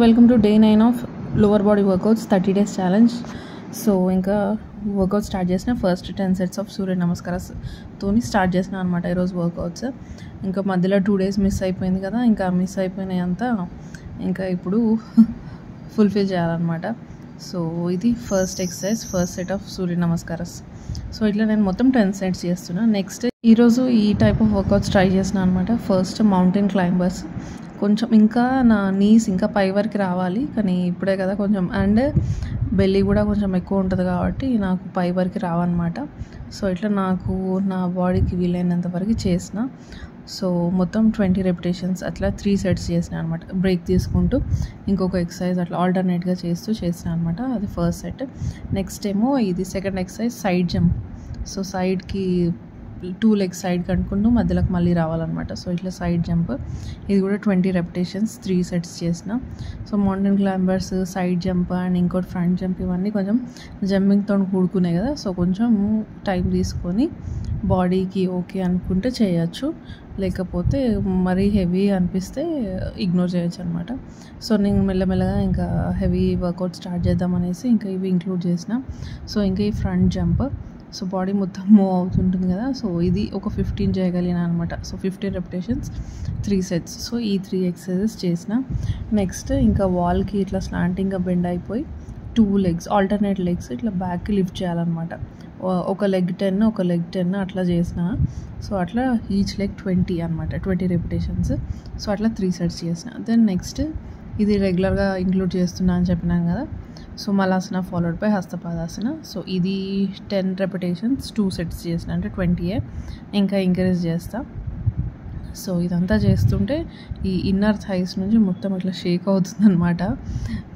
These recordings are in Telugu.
Welcome to day 9 of lower body workouts 30 days challenge. So ఇంకా వర్కౌట్ స్టార్ట్ చేసిన ఫస్ట్ 10 sets ఆఫ్ సూర్య నమస్కారాలతోని స్టార్ట్ చేసిన అనమాట ఈరోజు వర్కౌట్స్. ఇంకా మధ్యలో 2 days మిస్ అయిపోయింది కదా, ఇంకా మిస్ అయిపోయినాయి అంతా ఇంకా ఇప్పుడు ఫుల్ఫిల్ చేయాలన్నమాట. సో ఇది first exercise, first set of Surya నమస్కారాస్. So ఇట్లా నేను మొత్తం 10 sets చేస్తున్నా. నెక్స్ట్ ఈరోజు ఈ టైప్ ఆఫ్ వర్కౌట్స్ ట్రై చేసిన అనమాట. First mountain climbers. కొంచెం ఇంకా నా నీస్ ఇంకా పై వరకు రావాలి, కానీ ఇప్పుడే కదా కొంచెం, అండ్ బెల్లీ కూడా కొంచెం ఎక్కువ ఉంటుంది కాబట్టి నాకు పై వరకు రావన్నమాట. సో ఇట్లా నాకు నా బాడీకి వీలైనంత వరకు చేసిన. సో మొత్తం 20 repetitions అట్లా 3 sets చేసిన అనమాట. బ్రేక్ తీసుకుంటూ ఇంకొక ఎక్సర్సైజ్ అట్లా ఆల్టర్నేట్గా చేసిన అనమాట. అది ఫస్ట్ సెట్. నెక్స్ట్ ఏమో ఇది second exercise, side jump. So సైడ్కి 2 legs సైడ్ కనుక్కుంటూ మధ్యలోకి మళ్ళీ రావాలన్నమాట. సో ఇట్లా సైడ్ జంప్, ఇది కూడా 20 repetitions 3 sets చేసిన. So mountain climbers, side jump and ఇంకోటి ఫ్రంట్ జంప్, ఇవన్నీ కొంచెం జంపింగ్తో కూడుకున్నాయి కదా. సో కొంచెం టైం తీసుకొని బాడీకి ఓకే అనుకుంటే చేయొచ్చు, లేకపోతే మరీ హెవీ అనిపిస్తే ఇగ్నోర్ చేయొచ్చు అనమాట. సో నేను మెల్లమెల్లగా ఇంకా హెవీ వర్కౌట్ స్టార్ట్ చేద్దామనేసి ఇంకా ఇవి ఇంక్లూడ్ చేసిన. సో ఇంకా ఈ ఫ్రంట్ జంప్, సో బాడీ మొత్తం మూవ్ అవుతుంటుంది కదా. సో ఇది ఒక 15 చేయగలిగిన అనమాట. So 15 repetitions 3 sets. సో ఈ 3 exercises చేసిన. నెక్స్ట్ ఇంకా వాల్కి ఇట్లా స్లాంటింగ్గా బెండ్ అయిపోయి 2 legs ఆల్టర్నేట్ లెగ్స్ ఇట్లా బ్యాక్కి లిఫ్ట్ చేయాలన్నమాట. ఒక లెగ్ 10, ఒక లెగ్ 10 అట్లా చేసిన. సో అట్లా ఈచ్ లెగ్ 20 అనమాట, 20 repetitions. సో అట్లా 3 sets చేసిన. దెన్ నెక్స్ట్ ఇది రెగ్యులర్గా ఇంక్లూడ్ చేస్తున్నా అని చెప్పినాను కదా. So malasana followed by hastapadasana. So ఇది 10 repetitions 2 sets చేసిన, అంటే 20. ఇంకా ఇంక్రీజ్ చేస్తా. సో ఇదంతా చేస్తుంటే ఈ ఇన్నర్ థైస్ నుంచి మొత్తం ఇట్లా షేక్ అవుతుంది అనమాట.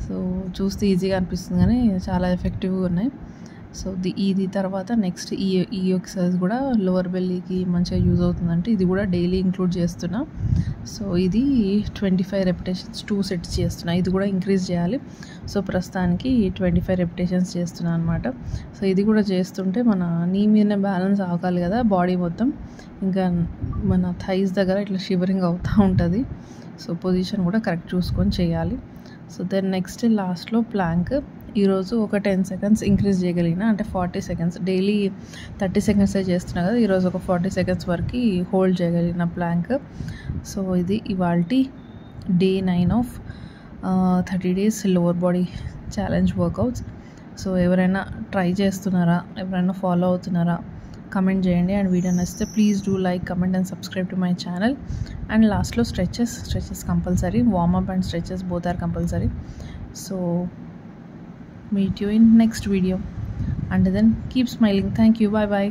సో చూస్తే ఈజీగా అనిపిస్తుంది కానీ చాలా ఎఫెక్టివ్గా ఉన్నాయి. సో ఇది తర్వాత నెక్స్ట్ ఈ ఎక్సర్సైజ్ కూడా లోవర్ బెల్లీకి మంచిగా యూజ్ అవుతుందంటే ఇది కూడా డైలీ ఇంక్లూడ్ చేస్తున్నా. సో ఇది 25 repetitions 2 sets చేస్తున్నా. ఇది కూడా ఇంక్రీజ్ చేయాలి. సో ప్రస్తుతానికి 25 repetitions చేస్తున్నా అనమాట. సో ఇది కూడా చేస్తుంటే మన నీ మీద బ్యాలెన్స్ ఆగాలి కదా బాడీ మొత్తం, ఇంకా మన థైస్ దగ్గర ఇట్లా షివరింగ్ అవుతూ ఉంటుంది. సో పొజిషన్ కూడా కరెక్ట్ చూసుకొని చేయాలి. సో దెన్ నెక్స్ట్ లాస్ట్లో ప్లాంక్. ఈరోజు ఒక 10 seconds ఇంక్రీజ్ చేయగలిగిన, అంటే 40 seconds. డైలీ 30 seconds చేస్తున్నా కదా, ఈరోజు ఒక 40 seconds వరకు హోల్డ్ చేయగలిగిన ప్లాంక్. సో ఇది ఇవాల్టి day 9 of 30 days lower body challenge workouts. So ఎవరైనా ట్రై చేస్తున్నారా, ఎవరైనా ఫాలో అవుతున్నారా, కమెంట్ చేయండి. అండ్ వీడియో నచ్చితే please do like, comment and subscribe to my channel. And లాస్ట్లో stretches compulsory, warmup and stretches both are compulsory. So meet you in next video. Until then, keep smiling. Thank you. Bye bye.